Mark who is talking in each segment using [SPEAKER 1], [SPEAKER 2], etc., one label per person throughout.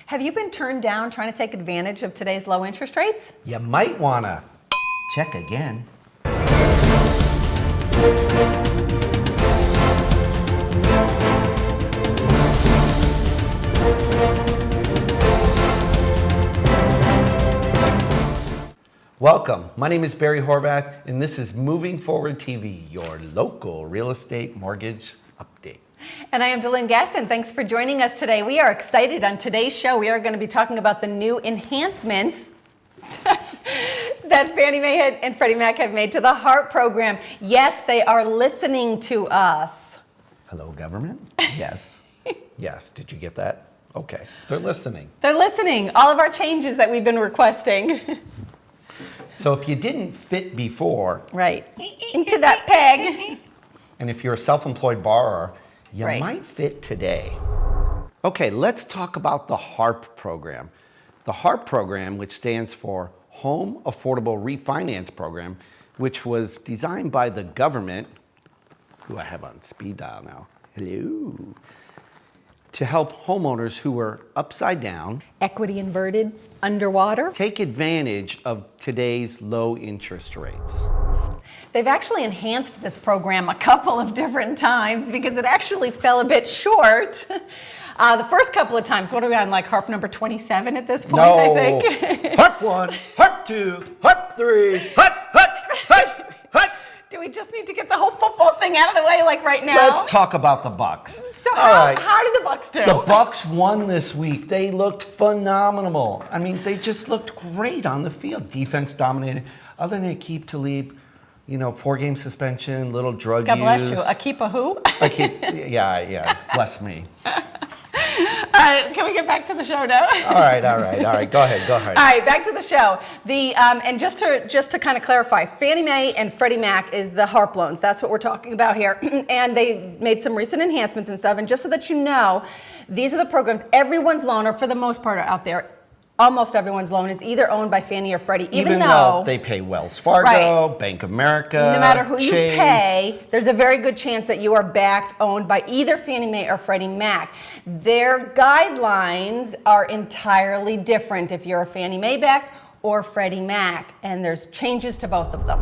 [SPEAKER 1] Have you been turned down trying to take advantage of today's low interest rates?
[SPEAKER 2] You might wanna check again. Welcome, my name is Barry Horvath, and this is Moving Forward TV, your local real estate mortgage update.
[SPEAKER 1] And I am DeLynn Gaston. Thanks for joining us today. We are excited. On today's show, we are going to be talking about the new enhancements that Fannie Mae and Freddie Mac have made to the H.A.R.P program. Yes, they are listening to us.
[SPEAKER 2] Hello, government? Yes. Yes, did you get that? Okay, they're listening.
[SPEAKER 1] They're listening. All of our changes that we've been requesting.
[SPEAKER 2] So if you didn't fit before,
[SPEAKER 1] Right. Into that peg.
[SPEAKER 2] and if you're a self-employed borrower, you
[SPEAKER 1] Right.
[SPEAKER 2] might fit today. Okay, let's talk about the H.A.R.P program. The H.A.R.P program, which stands for Home Affordable Refinance Program, which was designed by the government, who I have on speed dial now, hello, to help homeowners who were upside down,
[SPEAKER 1] Equity inverted, underwater.
[SPEAKER 2] take advantage of today's low interest rates.
[SPEAKER 1] They've actually enhanced this program a couple of different times because it actually fell a bit short. The first couple of times, what are we on, like H.A.R.P number 27 at this point, I think?
[SPEAKER 2] H.A.R.P 1, H.A.R.P 2, H.A.R.P 3, H.A.R.P.
[SPEAKER 1] Do we just need to get the whole football thing out of the way, like right now?
[SPEAKER 2] Let's talk about the Bucks.
[SPEAKER 1] So
[SPEAKER 2] All right.
[SPEAKER 1] how did the Bucks do?
[SPEAKER 2] The Bucks won this week. They looked phenomenal. I mean, they just looked great on the field. Defense dominated. Other than Aqib Talib, 4-game suspension, little drug
[SPEAKER 1] God
[SPEAKER 2] use.
[SPEAKER 1] bless you. Akipa who?
[SPEAKER 2] Yeah. Bless me.
[SPEAKER 1] All right, can we get back to the show now?
[SPEAKER 2] All right. Go ahead.
[SPEAKER 1] All right, back to the show. And just to kind of clarify, Fannie Mae and Freddie Mac is the H.A.R.P loans. That's what we're talking about here. And they made some recent enhancements and stuff. And just so that you know, these are the programs. Everyone's loan, or for the most part out there, almost everyone's loan is either owned by Fannie or Freddie, even though
[SPEAKER 2] they pay Wells Fargo,
[SPEAKER 1] right.
[SPEAKER 2] Bank of America,
[SPEAKER 1] No matter who
[SPEAKER 2] Chase.
[SPEAKER 1] you pay, there's a very good chance that you are backed, owned by either Fannie Mae or Freddie Mac. Their guidelines are entirely different if you're a Fannie Mae backed or Freddie Mac, and there's changes to both of them.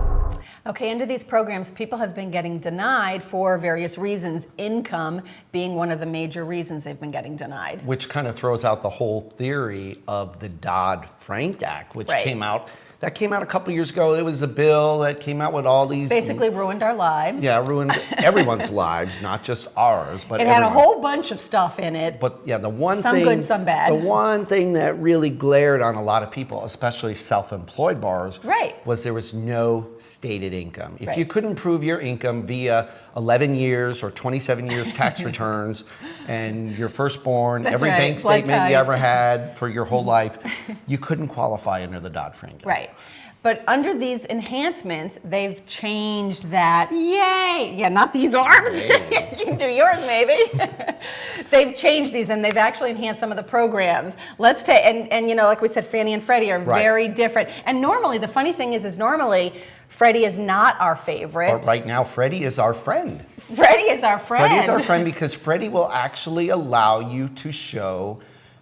[SPEAKER 1] Okay, into these programs, people have been getting denied for various reasons, income being one of the major reasons they've been getting denied.
[SPEAKER 2] Which kind of throws out the whole theory of the Dodd-Frank Act, which
[SPEAKER 1] Right.
[SPEAKER 2] came out a couple years ago. It was a bill that came out with all these...
[SPEAKER 1] Basically ruined our lives.
[SPEAKER 2] Yeah, ruined everyone's lives, not just ours, but
[SPEAKER 1] It had a
[SPEAKER 2] everyone.
[SPEAKER 1] whole bunch of stuff in it.
[SPEAKER 2] But yeah, the one
[SPEAKER 1] Some
[SPEAKER 2] thing...
[SPEAKER 1] good, some bad.
[SPEAKER 2] The one thing that really glared on a lot of people, especially self-employed borrowers,
[SPEAKER 1] Right.
[SPEAKER 2] was there was no stated income. If
[SPEAKER 1] Right.
[SPEAKER 2] you couldn't prove your income via 11 years or 27 years tax returns and your firstborn,
[SPEAKER 1] That's
[SPEAKER 2] every
[SPEAKER 1] right,
[SPEAKER 2] bank
[SPEAKER 1] blood
[SPEAKER 2] statement you
[SPEAKER 1] type.
[SPEAKER 2] ever had for your whole life, you couldn't qualify under the Dodd-Frank Act.
[SPEAKER 1] Right. But under these enhancements, they've changed that. Yay! Yeah, not these arms.
[SPEAKER 2] Hey.
[SPEAKER 1] You can do yours, maybe. They've changed these, and they've actually enhanced some of the programs. Let's take, and like we said, Fannie and Freddie are
[SPEAKER 2] Right.
[SPEAKER 1] very different. And normally, the funny thing is normally, Freddie is not our favorite.
[SPEAKER 2] But right now, Freddie is our friend.
[SPEAKER 1] Freddie is our friend.
[SPEAKER 2] Freddie is our friend because Freddie will actually allow you to show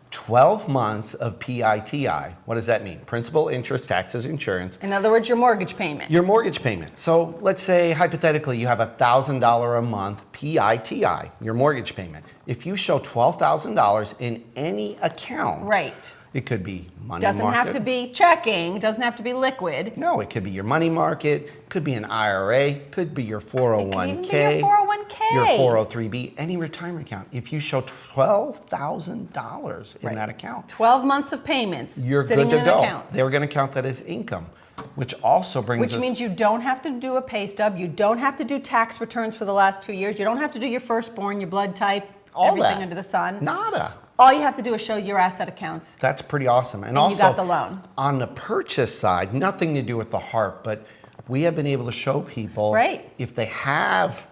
[SPEAKER 2] 12 months of PITI. What does that mean? Principal, interest, taxes, insurance.
[SPEAKER 1] In other words, your mortgage payment.
[SPEAKER 2] Your mortgage payment. So let's say, hypothetically, you have $1,000 a month PITI, your mortgage payment. If you show $12,000 in any account,
[SPEAKER 1] Right.
[SPEAKER 2] it could be money
[SPEAKER 1] Doesn't
[SPEAKER 2] market.
[SPEAKER 1] have to be checking. Doesn't have to be liquid.
[SPEAKER 2] No, it could be your money market, could be an IRA, could be your 401k,
[SPEAKER 1] It can even be your 401k.
[SPEAKER 2] your 403b, any retirement account. If you show $12,000 in
[SPEAKER 1] Right.
[SPEAKER 2] that account,
[SPEAKER 1] 12 months of payments
[SPEAKER 2] you're
[SPEAKER 1] sitting
[SPEAKER 2] good to
[SPEAKER 1] in
[SPEAKER 2] go.
[SPEAKER 1] an account.
[SPEAKER 2] They were going to count that as income, which also brings
[SPEAKER 1] Which
[SPEAKER 2] us...
[SPEAKER 1] means you don't have to do a pay stub. You don't have to do tax returns for the last 2 years. You don't have to do your firstborn, your blood type,
[SPEAKER 2] all
[SPEAKER 1] everything
[SPEAKER 2] that.
[SPEAKER 1] under the sun.
[SPEAKER 2] Nada.
[SPEAKER 1] All you have to do is show your asset accounts.
[SPEAKER 2] That's pretty awesome. And
[SPEAKER 1] you
[SPEAKER 2] also,
[SPEAKER 1] got the loan.
[SPEAKER 2] on the purchase side, nothing to do with the H.A.R.P, but we have been able to show people
[SPEAKER 1] Right.
[SPEAKER 2] if they have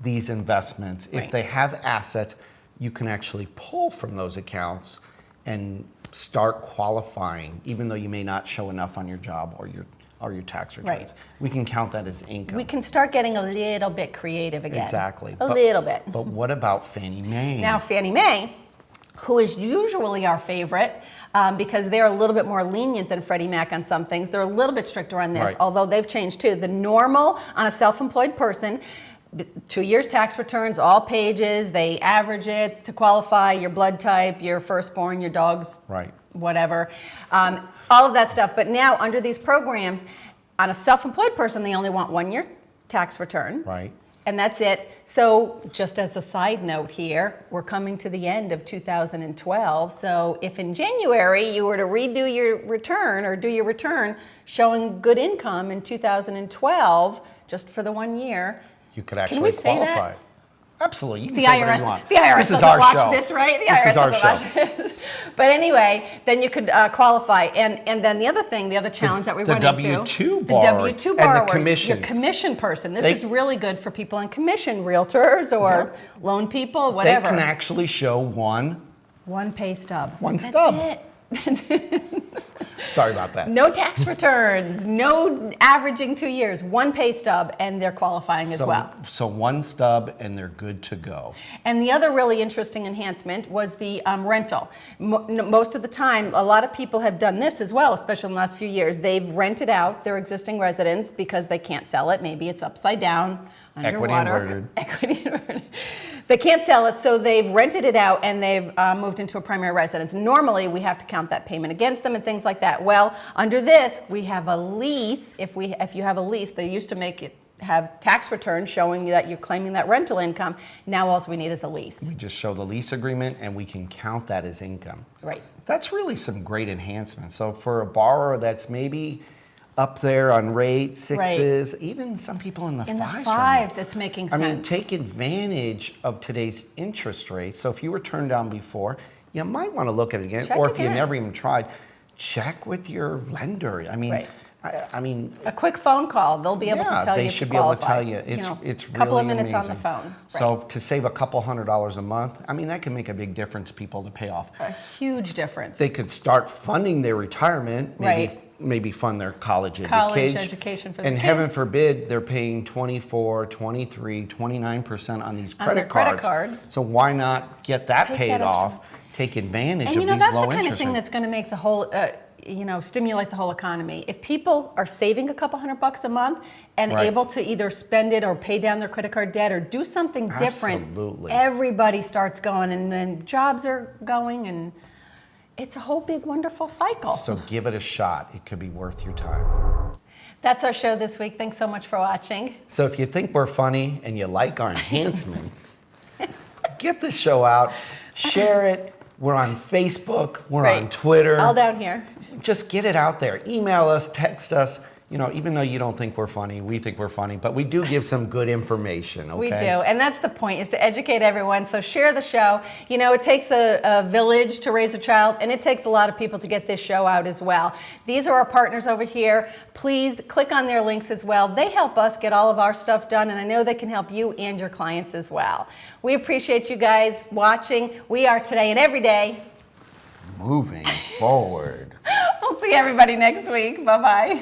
[SPEAKER 2] these investments, if
[SPEAKER 1] Right.
[SPEAKER 2] they have assets, you can actually pull from those accounts and start qualifying, even though you may not show enough on your job or your tax returns.
[SPEAKER 1] Right.
[SPEAKER 2] We can count that as income.
[SPEAKER 1] We can start getting a little bit creative again.
[SPEAKER 2] Exactly.
[SPEAKER 1] A little bit.
[SPEAKER 2] But what about Fannie Mae?
[SPEAKER 1] Now, Fannie Mae, who is usually our favorite because they're a little bit more lenient than Freddie Mac on some things. They're a little bit stricter on this,
[SPEAKER 2] Right.
[SPEAKER 1] although they've changed too. The normal on a self-employed person, 2 years tax returns, all pages, they average it to qualify, your blood type, your firstborn, your dog's
[SPEAKER 2] Right.
[SPEAKER 1] whatever, all of that stuff. But now under these programs, on a self-employed person, they only want 1 year tax return.
[SPEAKER 2] Right.
[SPEAKER 1] And that's it. So just as a side note here, we're coming to the end of 2012. So if in January you were to redo your return or do your return showing good income in 2012, just for the 1 year,
[SPEAKER 2] You could actually
[SPEAKER 1] we say that?
[SPEAKER 2] qualify. Absolutely. You can
[SPEAKER 1] the
[SPEAKER 2] say whatever
[SPEAKER 1] IRS,
[SPEAKER 2] you want.
[SPEAKER 1] the IRS
[SPEAKER 2] This is
[SPEAKER 1] doesn't
[SPEAKER 2] our
[SPEAKER 1] watch
[SPEAKER 2] show.
[SPEAKER 1] this, right? The
[SPEAKER 2] This
[SPEAKER 1] IRS
[SPEAKER 2] is our
[SPEAKER 1] doesn't
[SPEAKER 2] show.
[SPEAKER 1] watch this. But anyway, then you could qualify. And then the other thing, the other challenge that we
[SPEAKER 2] the
[SPEAKER 1] run into.
[SPEAKER 2] W-2
[SPEAKER 1] the
[SPEAKER 2] borrower
[SPEAKER 1] W-2
[SPEAKER 2] and the
[SPEAKER 1] borrower.
[SPEAKER 2] commission.
[SPEAKER 1] Your commission person. This
[SPEAKER 2] They-
[SPEAKER 1] is really good for people on commission, realtors or loan people, whatever.
[SPEAKER 2] They can actually show one
[SPEAKER 1] pay stub.
[SPEAKER 2] One
[SPEAKER 1] That's
[SPEAKER 2] stub.
[SPEAKER 1] it.
[SPEAKER 2] Sorry about that.
[SPEAKER 1] No tax returns, no averaging 2 years, one pay stub, and they're qualifying as well.
[SPEAKER 2] So one stub and they're good to go.
[SPEAKER 1] And the other really interesting enhancement was the rental. Most of the time, a lot of people have done this as well, especially in the last few years. They've rented out their existing residence because they can't sell it. Maybe it's upside down, underwater. Equity inverted. They can't sell it, so they've rented it out and they've moved into a primary residence. Normally, we have to count that payment against them and things like that. Well, under this, we have a lease. If you have a lease, they used to make it have tax returns showing that you're claiming that rental income. Now all we need is a lease.
[SPEAKER 2] We just show the lease agreement and we can count that as income.
[SPEAKER 1] Right.
[SPEAKER 2] That's really some great enhancements. So for a borrower that's maybe up there on rates, sixes, even some people in the
[SPEAKER 1] In the
[SPEAKER 2] fives.
[SPEAKER 1] fives, it's making sense.
[SPEAKER 2] I mean, take advantage of today's interest rates. So if you were turned down before, you might want to look at it again.
[SPEAKER 1] Check
[SPEAKER 2] Or if you
[SPEAKER 1] again.
[SPEAKER 2] never even tried, check with your lender. I mean,
[SPEAKER 1] Right.
[SPEAKER 2] I mean,
[SPEAKER 1] A quick phone call, they'll be able to tell you
[SPEAKER 2] they
[SPEAKER 1] if
[SPEAKER 2] should
[SPEAKER 1] you
[SPEAKER 2] be able to
[SPEAKER 1] qualify.
[SPEAKER 2] tell you. It's
[SPEAKER 1] a
[SPEAKER 2] really
[SPEAKER 1] couple of minutes
[SPEAKER 2] amazing.
[SPEAKER 1] on the phone.
[SPEAKER 2] So to save a couple $100s a month, I mean, that can make a big difference to people to pay off.
[SPEAKER 1] a huge difference.
[SPEAKER 2] They could start funding their retirement,
[SPEAKER 1] Right.
[SPEAKER 2] maybe fund their college
[SPEAKER 1] education for the
[SPEAKER 2] and heaven
[SPEAKER 1] kids.
[SPEAKER 2] forbid they're paying 24, 23, 29% on these
[SPEAKER 1] On
[SPEAKER 2] credit
[SPEAKER 1] their credit
[SPEAKER 2] cards.
[SPEAKER 1] cards.
[SPEAKER 2] So why not get that
[SPEAKER 1] Take
[SPEAKER 2] paid
[SPEAKER 1] that extra-
[SPEAKER 2] off, take advantage
[SPEAKER 1] And
[SPEAKER 2] of
[SPEAKER 1] you know,
[SPEAKER 2] these
[SPEAKER 1] that's
[SPEAKER 2] low
[SPEAKER 1] the kind of
[SPEAKER 2] interest
[SPEAKER 1] thing
[SPEAKER 2] rates?
[SPEAKER 1] that's going to make the whole, stimulate the whole economy. If people are saving a couple $100 a month and
[SPEAKER 2] Right.
[SPEAKER 1] able to either spend it or pay down their credit card debt or do something different,
[SPEAKER 2] Absolutely.
[SPEAKER 1] everybody starts going and then jobs are going and it's a whole big wonderful cycle.
[SPEAKER 2] So give it a shot. It could be worth your time.
[SPEAKER 1] That's our show this week. Thanks so much for watching.
[SPEAKER 2] So if you think we're funny and you like our enhancements, get the show out, share it. We're on Facebook, we're on
[SPEAKER 1] Right.
[SPEAKER 2] Twitter.
[SPEAKER 1] All down here.
[SPEAKER 2] Just get it out there. Email us, text us. You know, even though you don't think we're funny, we think we're funny, but we do give some good information, okay?
[SPEAKER 1] We do, and that's the point, is to educate everyone. So share the show. You know, it takes a village to raise a child, and it takes a lot of people to get this show out as well. These are our partners over here. Please click on their links as well. They help us get all of our stuff done, and I know they can help you and your clients as well. We appreciate you guys watching. We are today and every day.
[SPEAKER 2] Moving forward.
[SPEAKER 1] We'll see everybody next week. Bye-bye.